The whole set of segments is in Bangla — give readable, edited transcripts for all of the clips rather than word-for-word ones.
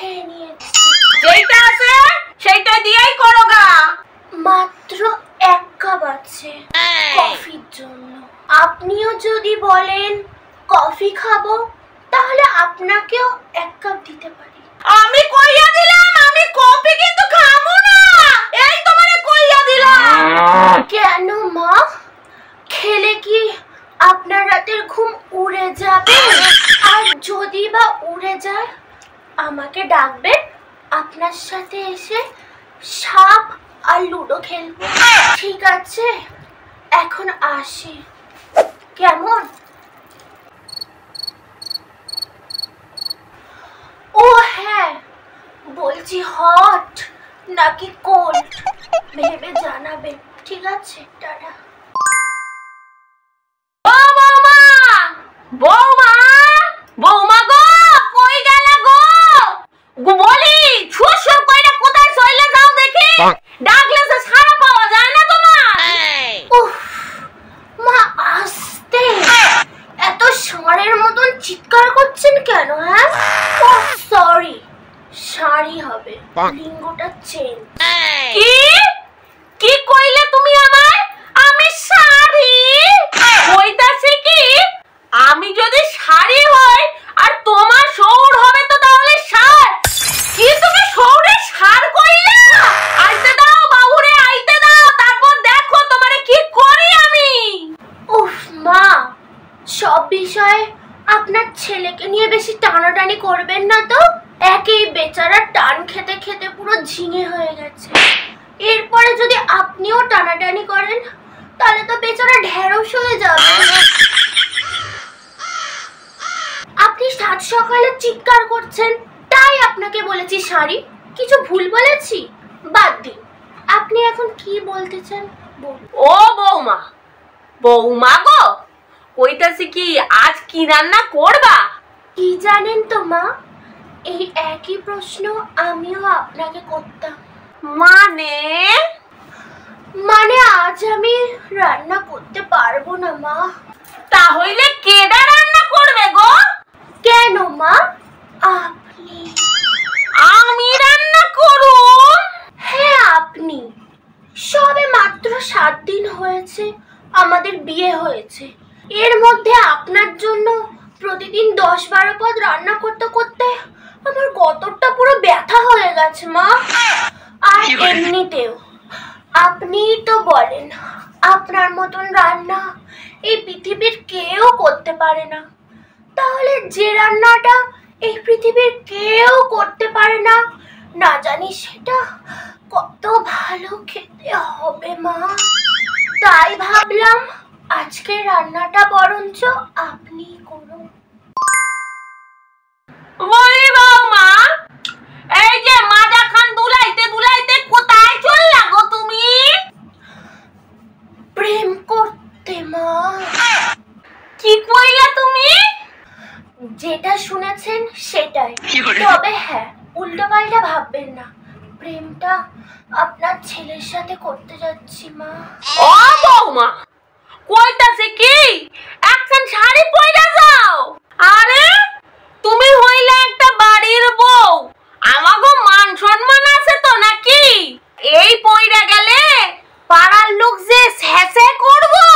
খেয়ে নিয়েছি। যেইটা আছে সেইটা দিয়েই করো গা। মাত্র 1 কাপ আছে কফির জন্য। আপনিও যদি বলেন কফি খাবো তাহলে আপনাকেও 1 কাপ দিতে পারি। আমি কইয়া দিলাম আমি কফি কিন্তু খাবো না, এই তোমারে কইয়া দিলাম। কেন মা, খেলে কি আপনার রাতের ঘুম উড়ে যাবে? আর যদি বা উড়ে যায় আমাকে ডাকবেন, আপনার সাথে এসে সাপ আর লুডো খেলবো। ঠিক আছে, এখন আসি। কেমন? ও হ্যাঁ, বলছি হট নাকি কোল্ড ভেবে জানাবেন। ঠিক আছে, টাটা। বৌমা, বৌমা গো, কই গেলা গো? বলি শ্বশুর কইরা কোথায় চলে যাও দেখি? ডাকলে সে সাড়া পাওয়া যায় না তোমার। উফ মা, আস্তে। এত ষাঁড়ের মতন চিৎকার করছেন কেন? হ্যাঁ, ও সরি, শাড়ি হবে, লিঙ্গটা চেঞ্জ। কি কি কইলে তুমি আমায়? আমি শাড়ি কইতাছি কি? আমি যদি শাড়ি হই আর তোমার শৌর হবে তো তাহলে সার। কি তুমি শৌরে সার কইলা? আইতে দাও বাবুরে, আইতে দাও, তারপর দেখো তোমারে কি করি আমি। উফ মা, সব বিষয়ে আপনার ছেলেকে নিয়ে বেশি টানাটানি করবেন না তো। একই বেচারা টান খেতে খেতে পুরো ঝিঙে হয়ে গেছে। এরপরে যদি আপনিও টানাটানি করেন তাহলে তো বেচারা ঢেঁড়স হয়ে যাবে। আপনি সাত সকালে চিৎকার করছেন, তাই আপনাকে বলেছি শাড়ি। কিছু ভুল বলেছি? বাদ দিন, আপনি এখন কি বলতে চান বলুন। ও বৌমা, বৌমা গো, কইতাছি কি আজ কি রান্না করবা? কি জানেন তো মা, এই একই প্রশ্ন আমিও আপনাকে করতাম। মানে আজ আমি রান্না করতে পারবো না মা। তাহলে কেডা রান্না করবে গো? কেন মা, আপনি। আমি রান্না করুম? হ্যাঁ আপনি। সবে মাত্র 7 দিন হয়েছে আমাদের বিয়ে হয়েছে। এর মধ্যে আপনার জন্য প্রতিদিন 10-12 পদ রান্না করতে করতে আমার গতরটা পুরো ব্যথা হয়ে গেছে মা। আর এমনিতেও আপনিই তো বলেন আপনার মতন রান্না এই পৃথিবীর কেউ করতে পারে না। তাহলে যে রান্নাটা এই পৃথিবীর কেউ করতে পারে না, না জানি সেটা কত ভালো খেতে হবে মা। তাই ভাবলাম আজকে রান্নাটা বরঞ্চ আপনি করুন। বলি বৌমা, এই যে মাজা খান দুলাইতে দুলাইতে কোথায় চললা গো তুমি? প্রেম করতে মা। কি কইলা তুমি? যেটা শুনেছেন সেটাই, তবে হ্যাঁ, উল্টোপাল্টা ভাববেন না। প্রেমটা আপনার ছেলের সাথে করতে যাচ্ছি মা। ও বৌমা, কইতাছে কি একখান শাড়ি পইরা যাও? আরে তুমি হইলে একটা বাড়ির বউ, আমাগো মান সম্মান আছে তো নাকি? এই পইরা গেলে পাড়ার লোক যে ছেঁচে করবো।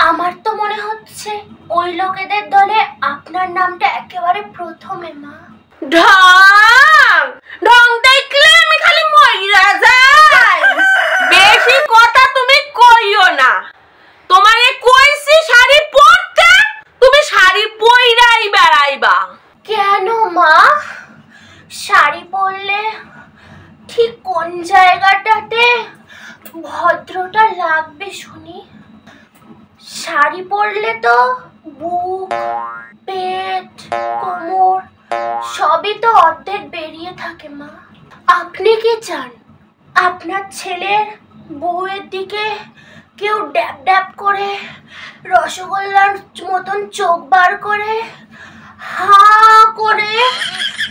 আমার তো মনে হচ্ছে ওই লোকেদের দলে আপনার নামটা একেবারে প্রথমে মা। ঢং ঢং দেখলে আমি খালি মইরা যাই। বেশি কথা তুমি কইও না। তোমারে কইছি শাড়ি পরতে, তুমি শাড়ি পইরাই বেড়াইবা। কেন মা, শাড়ি পরলে ঠিক কোন জায়গাটাতে ভদ্রটা লাগবে শুনি? শাড়ি পরলে তো বুক, পেট, কোমর সবই তো অর্ধেক বেরিয়ে থাকে মা। আপনি কি চান আপনার ছেলের বউয়ের দিকে কেউ ড্যাব ড্যাব করে রসগোল্লার মতন চোখ বার করে হা করে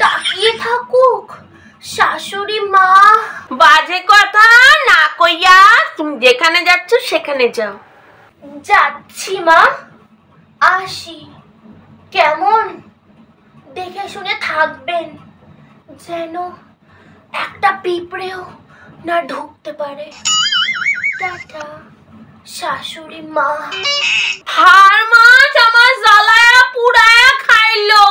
তাকিয়ে থাকুক? শাশুড়ি মা, বাজে কথা না কইয়া তুমি যেখানে যাচ্ছ সেখানে যাও। যাচ্ছি মা, আসি। কেমন? দেখে শুনে থাকবেন। যেন একটা পিঁপড়েও না ঢুকতে পারে। টাটা শাশুড়ি মা। হার মাছ আমার জ্বালায়া পুড়ায়া খাইলো।